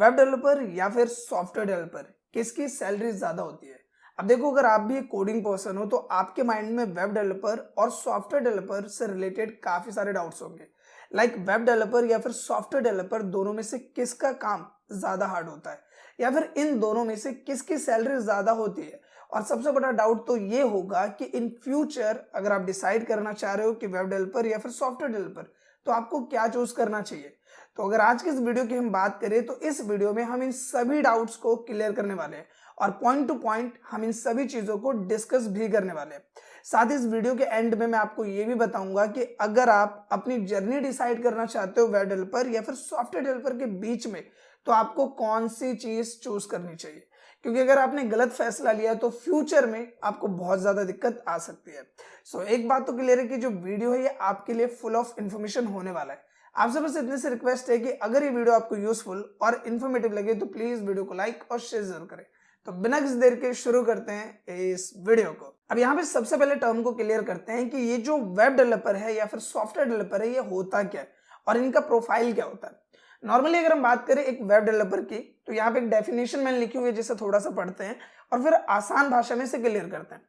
Web developer या फिर software developer किसकी सैलरी ज्यादा होती है? अब देखो, अगर आप भी एक कोडिंग पर्सन हो तो आपके माइंड में वेब डेवलपर और सॉफ्टवेयर डेवलपर से रिलेटेड काफी सारे डाउट्स होंगे। लाइक वेब डेवलपर या फिर सॉफ्टवेयर डेवलपर दोनों में से किसका काम ज्यादा हार्ड होता है, या फिर इन दोनों में से किसकी सैलरी ज्यादा होती है। और सबसे बड़ा डाउट तो ये होगा कि इन फ्यूचर अगर आप डिसाइड करना चाह रहे हो कि वेब डेवलपर या फिर सॉफ्टवेयर डेवलपर, तो आपको क्या चूज करना चाहिए। तो अगर आज की इस वीडियो की हम बात करें तो इस वीडियो में हम इन सभी डाउट्स को क्लियर करने वाले हैं और पॉइंट टू पॉइंट हम इन सभी चीजों को डिस्कस भी करने वाले हैं। साथ ही इस वीडियो के एंड में मैं आपको ये भी बताऊंगा कि अगर आप अपनी जर्नी डिसाइड करना चाहते हो वेब डेवलपर या फिर सॉफ्टवेयर डेवलपर के बीच में, तो आपको कौन सी चीज चूज करनी चाहिए। क्योंकि अगर आपने गलत फैसला लिया तो फ्यूचर में आपको बहुत ज्यादा दिक्कत आ सकती है। सो एक बात तो क्लियर है कि जो वीडियो है ये आपके लिए फुल ऑफ इंफॉर्मेशन होने वाला है। आपसे बस इतने से रिक्वेस्ट है कि अगर ये वीडियो आपको यूजफुल और इन्फॉर्मेटिव लगे तो प्लीज वीडियो को लाइक और शेयर जरूर करें। तो बिना किसी देर के शुरू करते हैं इस वीडियो को। अब यहाँ पे सबसे पहले टर्म को क्लियर करते हैं कि ये जो वेब डेवलपर है या फिर सॉफ्टवेयर डेवलपर है ये होता क्या है और इनका प्रोफाइल क्या होता है। नॉर्मली अगर हम बात करें एक वेब डेवलपर की, तो यहाँ पे एक डेफिनेशन मैंने लिखी हुई है जिसे थोड़ा सा पढ़ते हैं और फिर आसान भाषा में से क्लियर करते हैं।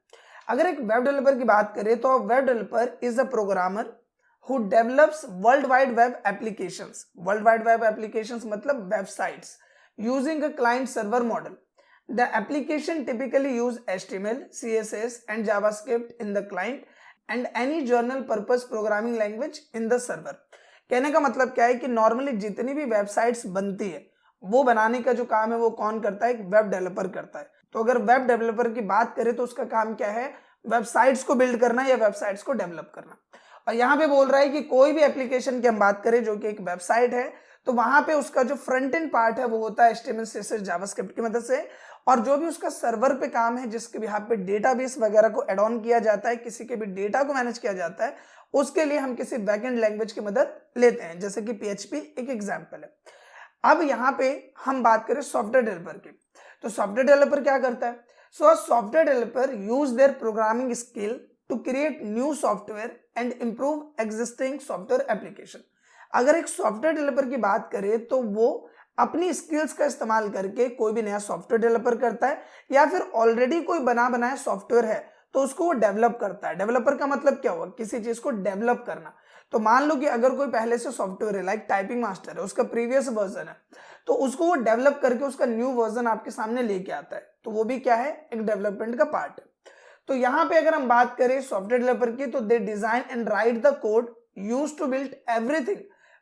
अगर एक वेब डेवलपर की बात करें तो web developer is a programmer who develops world wide web applications. World wide web applications मतलब websites using a client server model. The application typically use HTML, CSS and JavaScript in the client and any general purpose programming language in the server. कहने का मतलब क्या है कि normally जितनी भी websites बनती है वो बनाने का जो काम है वो कौन करता है? एक वेब डेवलपर करता है। तो अगर वेब डेवलपर की बात करें तो उसका काम क्या है? वेबसाइट्स को बिल्ड करना या वेबसाइट्स को डेवलप करना। और यहाँ पे बोल रहा है कि कोई भी एप्लीकेशन की हम बात करें जो कि एक वेबसाइट है, तो वहां पे उसका जो फ्रंट एंड पार्ट है वो होता है HTML, CSS, जावास्क्रिप्ट की मदद से। और जो भी उसका सर्वर पे काम है जिसके भी यहाँ पे डेटाबेस वगैरह को एड ऑन किया जाता है, किसी के भी डेटा को मैनेज किया जाता है, उसके लिए हम किसी बैकएंड लैंग्वेज की मदद लेते हैं, जैसे कि PHP एक एग्जाम्पल है। अब यहाँ पे हम बात करें सॉफ्टवेयर डेवलपर की, तो सॉफ्टवेयर डेवलपर क्या करता है? So software developer use their programming skill to create new software and improve existing software application. अगर एक सॉफ्टवेयर डेवलपर की बात करें तो वो अपनी स्किल्स का इस्तेमाल करके कोई भी नया सॉफ्टवेयर डेवलपर करता है या फिर ऑलरेडी कोई बना बनाया सॉफ्टवेयर है तो उसको वो डेवलप करता है। डेवलपर का मतलब क्या हुआ? किसी चीज को डेवलप करना। तो मान लो कि अगर कोई पहले से सॉफ्टवेयर है, लाइक टाइपिंग मास्टर है, उसका प्रीवियस वर्जन है, तो उसको वो डेवलप करके उसका न्यू वर्जन आपके सामने लेके आता है, तो वो भी क्या है? एक डेवलपमेंट का पार्ट है। तो यहां पे अगर हम बात करें सॉफ्टवेयर डेवलपर की, तो they design and write the code used to build everything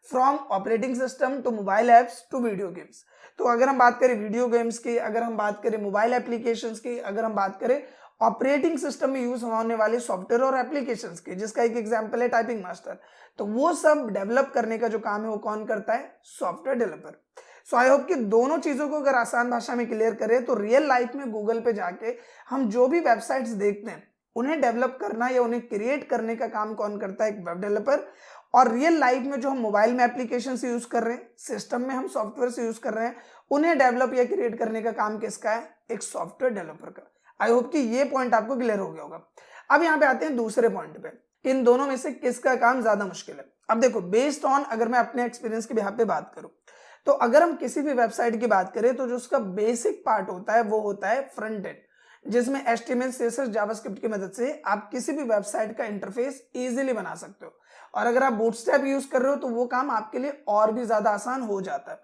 from operating system to mobile apps to video games. तो अगर हम बात करें वीडियो गेम्स की, अगर हम बात करें मोबाइल एप्लीकेशंस की, अगर हम बात करें ऑपरेटिंग सिस्टम में यूज होने वाले सॉफ्टवेयर और एप्लीकेशंस की, जिसका एक एग्जांपल है टाइपिंग मास्टर, तो वो सब डेवलप करने का जो काम है वो कौन करता है? Software developer. So I hope कि दोनों चीजों को अगर आसान भाषा में क्लियर करें तो रियल लाइफ में गूगल पे जाके हम जो भी वेबसाइट्स देखते हैं उन्हें डेवलप करना या उन्हें क्रिएट करने का काम कौन करता है? एक वेब डेवलपर। और रियल लाइफ में जो हम मोबाइल में एप्लीकेशन से यूज कर रहे हैं, सिस्टम में हम सॉफ्टवेयर से यूज कर रहे हैं, उन्हें डेवलप या क्रिएट करने का काम किसका है? एक सॉफ्टवेयर डेवलपर का। आई होप कि ये पॉइंट आपको क्लियर हो गया होगा। अब यहाँ पे आते हैं दूसरे पॉइंट पे, इन दोनों में से किसका काम ज्यादा मुश्किल है। अब देखो, बेस्ड ऑन अगर मैं अपने एक्सपीरियंस के बिहाफ पे बात करूं, तो अगर हम किसी भी वेबसाइट की बात करें तो जो उसका बेसिक पार्ट होता है वो होता है फ्रंट एंड, जिसमें HTML, CSS, जावास्क्रिप्ट की मदद से आप किसी भी वेबसाइट का इंटरफेस इजीली बना सकते हो। और अगर आप बूटस्ट्रैप यूज कर रहे हो तो वो काम आपके लिए और भी ज्यादा आसान हो जाता है।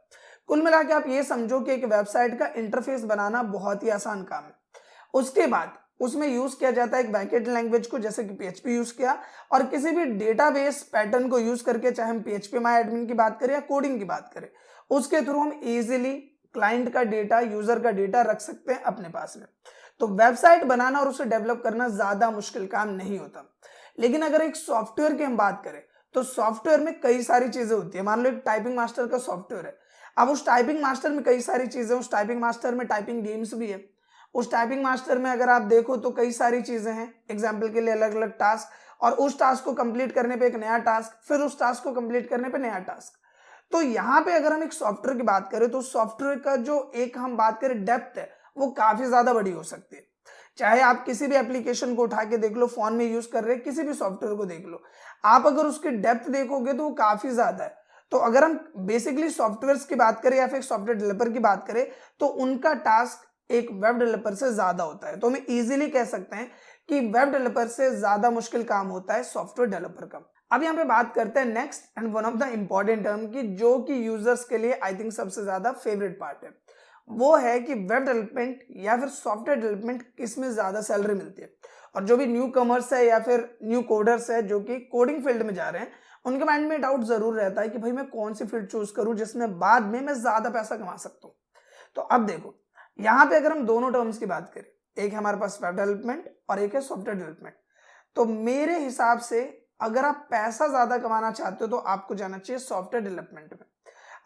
कुल मिला के आप ये समझो कि एक वेबसाइट का इंटरफेस बनाना बहुत ही आसान काम है। उसके बाद उसमें यूज किया जाता है एक बैकएंड लैंग्वेज को, जैसे कि PHP यूज किया, और किसी भी डेटाबेस पैटर्न को यूज करके, चाहे हम PHP माई एडमिन की बात करें या कोडिंग की बात करें, उसके थ्रू हम इजीली क्लाइंट का डेटा, यूजर का डेटा रख सकते हैं अपने पास में। तो वेबसाइट बनाना और उसे डेवलप करना ज्यादा मुश्किल काम नहीं होता। लेकिन अगर एक सॉफ्टवेयर की हम बात करें तो सॉफ्टवेयर में कई सारी चीजें होती है। मान लो एक टाइपिंग मास्टर का सॉफ्टवेयर है, अब उस टाइपिंग मास्टर में कई सारी चीजें, उस टाइपिंग मास्टर में टाइपिंग गेम्स भी है, उस टाइपिंग मास्टर में अगर आप देखो तो कई सारी चीजें हैं, एग्जाम्पल के लिए अलग अलग टास्क, और उस टास्क को कंप्लीट करने पे एक नया टास्क, फिर उस टास्क को कंप्लीट करने पे नया टास्क। तो यहाँ पे अगर हम एक सॉफ्टवेयर की बात करें तो सॉफ्टवेयर का जो एक हम बात करें डेप्थ है वो काफी ज्यादा बड़ी हो सकती है। चाहे आप किसी भी एप्लीकेशन को उठा के देख लो, फोन में यूज कर रहे किसी भी सॉफ्टवेयर को देख लो, आप अगर उसकी डेप्थ देखोगे तो वो काफी ज्यादा है। तो अगर हम बेसिकली सॉफ्टवेयर की बात करें या फिर सॉफ्टवेयर डेवलपर की बात करें तो उनका टास्क एक वेब डेवलपर से ज्यादा होता है। तो हम इजीली कह सकते हैं कि वेब डेवलपर से ज्यादा मुश्किल काम होता है सॉफ्टवेयर डेवलपर का। अब यहाँ पे बात करते हैं next and one of the important term की, जो कि यूजर्स के लिए आई थिंक सबसे ज्यादा फेवरेट पार्ट है, वो है कि वेब डेवलपमेंट या फिर सॉफ्टवेयर डेवलपमेंट किस में ज्यादा सैलरी मिलती है। और जो भी न्यू कमर्स है या फिर न्यू कोडर्स है जो कि कोडिंग फील्ड में जा रहे हैं, उनके माइंड में डाउट जरूर रहता है कि भाई मैं कौन सी फील्ड चूज करूं जिसमें बाद में मैं ज्यादा पैसा कमा सकता हूं। तो अब देखो यहाँ पे अगर हम दोनों टर्म्स की बात करें, एक है हमारे पास वेब डेवलपमेंट और एक है सॉफ्टवेयर डेवलपमेंट, तो मेरे हिसाब से अगर आप पैसा ज्यादा कमाना चाहते हो तो आपको जाना चाहिए सॉफ्टवेयर डेवलपमेंट में।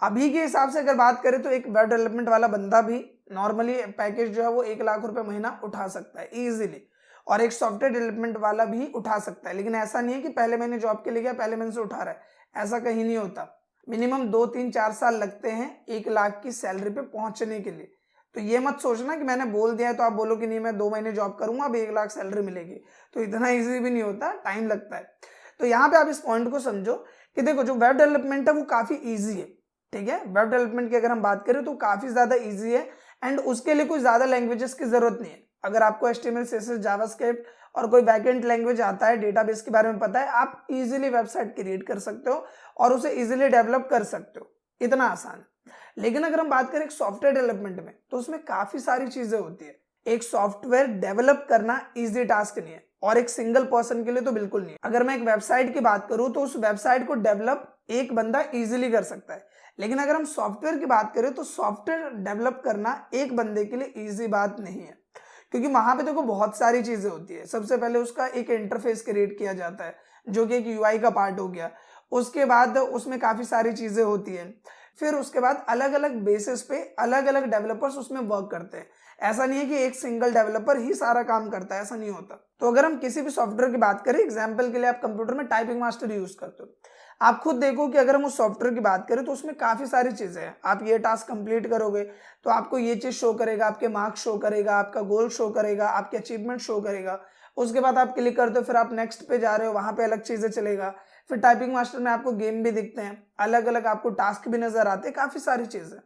अभी के हिसाब से अगर बात करें तो एक वेब डेवलपमेंट वाला बंदा भी नॉर्मली पैकेज जो है वो 1 लाख रुपए महीना उठा सकता है इजीली, और एक सॉफ्टवेयर डेवलपमेंट वाला भी उठा सकता है। लेकिन ऐसा नहीं है कि पहले महीने जॉब के लिए गया पहले महीने से उठा रहा है, ऐसा कहीं नहीं होता। मिनिमम 2 3 4 साल लगते हैं 1 लाख की सैलरी पे पहुंचने के लिए। तो ये मत सोचना कि मैंने बोल दिया है तो आप बोलो कि नहीं मैं 2 महीने जॉब करूंगा अब 1 लाख सैलरी मिलेगी, तो इतना ईजी भी नहीं होता, टाइम लगता है। तो यहाँ पे आप इस पॉइंट को समझो कि देखो जो वेब डेवलपमेंट है वो काफी ईजी है, ठीक है। वेब डेवलपमेंट की अगर हम बात करें तो काफी ज्यादा ईजी है एंड उसके लिए कोई ज्यादा लैंग्वेजेस की जरूरत नहीं है। अगर आपको HTML CSS जावास्क्रिप्ट और कोई बैकएंड लैंग्वेज आता है, डेटाबेस के बारे में पता है, आप इजीली वेबसाइट क्रिएट कर सकते हो और उसे इजीली डेवलप कर सकते हो, इतना आसान है। लेकिन अगर हम बात करें एक सॉफ्टवेयर डेवलपमेंट में तो उसमें काफी सारी चीजें होती है। एक सॉफ्टवेयर डेवलप करना इजी टास्क नहीं है और एक सिंगल पर्सन के लिए तो बिल्कुल नहीं है। अगर मैं एक वेबसाइट की बात करूं तो उस वेबसाइट को डेवलप एक बंदा इजीली कर सकता है, लेकिन अगर हम सॉफ्टवेयर की बात करें तो सॉफ्टवेयर डेवलप करना एक बंदे के लिए इजी बात नहीं है, क्योंकि वहां पे देखो बहुत सारी चीजें होती है। सबसे पहले उसका एक इंटरफेस क्रिएट किया जाता है जो कि एक UI का पार्ट हो गया, उसके बाद उसमें काफी सारी चीजें होती है, फिर उसके बाद अलग अलग बेसिस पे अलग अलग डेवलपर्स उसमें वर्क करते हैं। ऐसा नहीं है कि एक सिंगल डेवलपर ही सारा काम करता है, ऐसा नहीं होता। तो अगर हम किसी भी सॉफ्टवेयर की बात करें, एग्जाम्पल के लिए आप कंप्यूटर में टाइपिंग मास्टर यूज करते हो, आप खुद देखो कि अगर हम उस सॉफ्टवेयर की बात करें तो उसमें काफी सारी चीजें हैं। आप ये टास्क कंप्लीट करोगे तो आपको ये चीज शो करेगा, आपके मार्क्स शो करेगा, आपका गोल शो करेगा, आपके अचीवमेंट शो करेगा। उसके बाद आप क्लिक करते हो, फिर आप नेक्स्ट पे जा रहे हो, वहां पे अलग चीजें चलेगा। फिर टाइपिंग मास्टर में आपको गेम भी दिखते हैं, अलग अलग आपको टास्क भी नजर आते हैं, काफी सारी चीजें।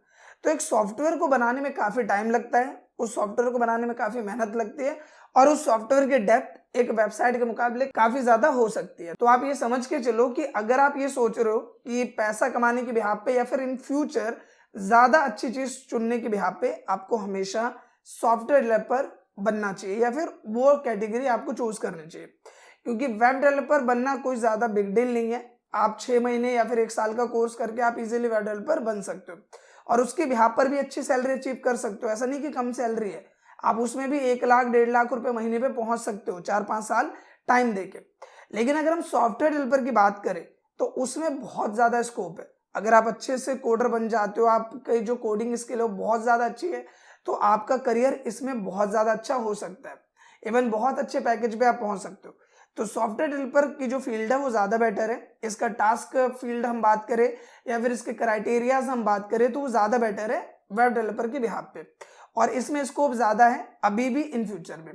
तो एक सॉफ्टवेयर को बनाने में काफी टाइम लगता है, उस सॉफ्टवेयर को बनाने में काफी मेहनत लगती है और उस सॉफ्टवेयर की डेप्थ एक वेबसाइट के मुकाबले काफी ज्यादा हो सकती है। तो आप ये समझ के चलो कि अगर आप ये सोच रहे हो कि पैसा कमाने के बिहाफ पे या फिर इन फ्यूचर ज्यादा अच्छी चीज चुनने के बिहाफ पे आपको हमेशा सॉफ्टवेयर डेवलपर बनना चाहिए या फिर वो कैटेगरी आपको चूज करनी चाहिए, क्योंकि वेब डेवलपर बनना कोई ज्यादा बिग डील नहीं है। आप 6 महीने या फिर 1 साल का कोर्स करके आप इजीली वेब डेवलपर बन सकते हो और उसके बिहाफ पर भी अच्छी सैलरी अचीव कर सकते हो। ऐसा नहीं कि कम सैलरी है, आप उसमें भी 1 लाख 1.5 लाख रुपए महीने पे पहुंच सकते हो 4 5 साल टाइम देके। लेकिन अगर हम सॉफ्टवेयर डेवलपर की बात करें तो उसमें बहुत ज्यादा स्कोप है। अगर आप अच्छे से कोडर बन जाते हो, आपकी जो कोडिंग स्किल है बहुत ज्यादा अच्छी है, तो आपका करियर इसमें बहुत ज्यादा अच्छा हो सकता है, इवन बहुत अच्छे पैकेज पे आप पहुंच सकते हो। तो सॉफ्टवेयर डेवलपर की जो फील्ड है वो ज्यादा बेटर है। इसका टास्क फील्ड हम बात करें या फिर इसके क्राइटेरियाज हम बात करें तो वो ज्यादा बेटर है वेब डेवलपर के बिहाफ पे, और इसमें स्कोप ज्यादा है अभी भी इन फ्यूचर में।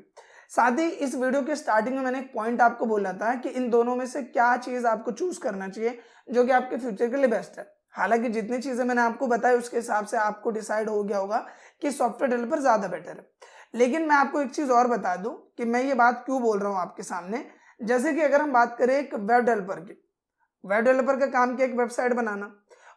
साथ ही इस वीडियो के स्टार्टिंग में मैंने एक पॉइंट आपको बोला था कि इन दोनों में से क्या चीज आपको चूज करना चाहिए जो कि आपके फ्यूचर के लिए बेस्ट है। हालांकि जितनी चीजें मैंने आपको बताई उसके हिसाब से आपको डिसाइड हो गया होगा कि सॉफ्टवेयर डेवलपर ज्यादा बेटर है। लेकिन मैं आपको एक चीज और बता दूं कि मैं ये बात क्यों बोल रहा हूं आपके सामने। जैसे कि अगर हम बात करें एक वेब डेवलपर की, वेब डेवलपर का काम क्या, एक वेबसाइट बनाना।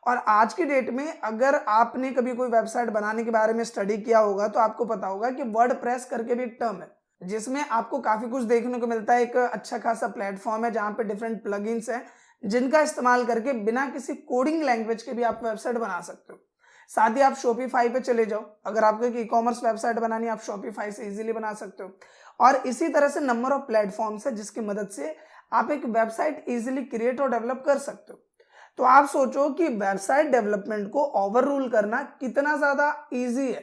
और आज की डेट में अगर आपने कभी कोई वेबसाइट बनाने के बारे में स्टडी किया होगा तो आपको पता होगा कि वर्डप्रेस करके भी एक टर्म है जिसमें आपको काफी कुछ देखने को मिलता है। एक अच्छा खासा प्लेटफॉर्म है जहां पे डिफरेंट प्लगइन्स हैं जिनका इस्तेमाल करके बिना किसी कोडिंग लैंग्वेज के भी आप वेबसाइट बना सकते हो। साथ ही आप शॉपिफाई पे चले जाओ, अगर आपको एक ई-कॉमर्स वेबसाइट बनानी है आप शॉपिफाई से इजीली बना सकते हो। और इसी तरह से नंबर ऑफ प्लेटफॉर्म्स है जिसकी मदद से आप एक वेबसाइट इजीली क्रिएट और डेवलप कर सकते हो। तो आप सोचो कि वेबसाइट डेवलपमेंट को ओवर रूल करना कितना ज्यादा इजी है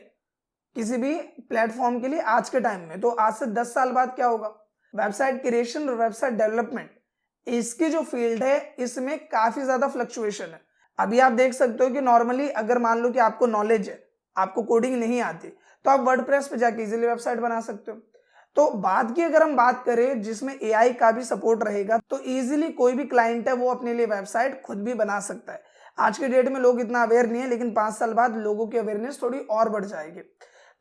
किसी भी प्लेटफॉर्म के लिए आज के टाइम में। तो आज से 10 साल बाद क्या होगा, वेबसाइट क्रिएशन और वेबसाइट डेवलपमेंट इसकी जो फील्ड है इसमें काफी ज्यादा फ्लक्चुएशन है। अभी आप देख सकते हो कि नॉर्मली अगर मान लो कि आपको नॉलेज है, आपको कोडिंग नहीं आती, तो आप वर्डप्रेस पे जाके इजीली वेबसाइट बना सकते हो। तो बाद की अगर हम बात करें जिसमें AI का भी सपोर्ट रहेगा तो इजीली कोई भी क्लाइंट है वो अपने लिए वेबसाइट खुद भी बना सकता है। आज के डेट में लोग इतना अवेयर नहीं है, लेकिन 5 साल बाद लोगों की अवेयरनेस थोड़ी और बढ़ जाएगी।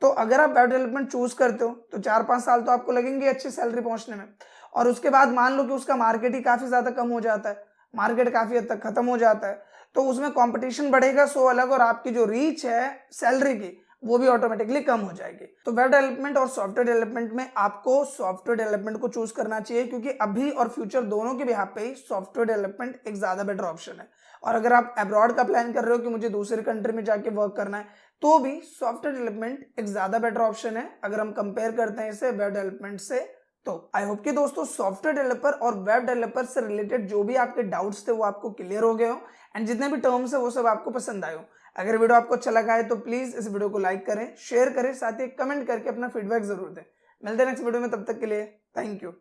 तो अगर आप वेब डेवलपमेंट चूज करते हो तो 4-5 साल तो आपको लगेंगे अच्छी सैलरी पहुंचने में, और उसके बाद मान लो कि उसका मार्केट ही काफी ज्यादा कम हो जाता है, मार्केट काफी हद तक खत्म हो जाता है, तो उसमें कंपटीशन बढ़ेगा सो अलग, और आपकी जो रीच है सैलरी की वो भी ऑटोमेटिकली कम हो जाएगी। तो वेब डेवलपमेंट और सॉफ्टवेयर डेवलपमेंट में आपको सॉफ्टवेयर डेवलपमेंट को चूज करना चाहिए, क्योंकि अभी और फ्यूचर दोनों के बिहाफ पे ही सॉफ्टवेयर डेवलपमेंट एक ज्यादा बेटर ऑप्शन है। और अगर आप अब्रॉड का प्लान कर रहे हो कि मुझे दूसरी कंट्री में जाके वर्क करना है, तो भी सॉफ्टवेयर डेवलपमेंट एक ज्यादा बेटर ऑप्शन है अगर हम कंपेयर करते हैं इसे वेब डेवलपमेंट से। तो आई होप कि दोस्तों सॉफ्टवेयर डेवलपर और वेब डेवलपर से रिलेटेड जो भी आपके डाउट्स थे वो आपको क्लियर हो गए हो, एंड जितने भी टर्म्स है वो सब आपको पसंद आए हो। अगर वीडियो आपको अच्छा लगा है तो प्लीज इस वीडियो को लाइक करें, शेयर करें, साथ ही कमेंट करके अपना फीडबैक जरूर दें। मिलते हैं नेक्स्ट वीडियो में, तब तक के लिए थैंक यू।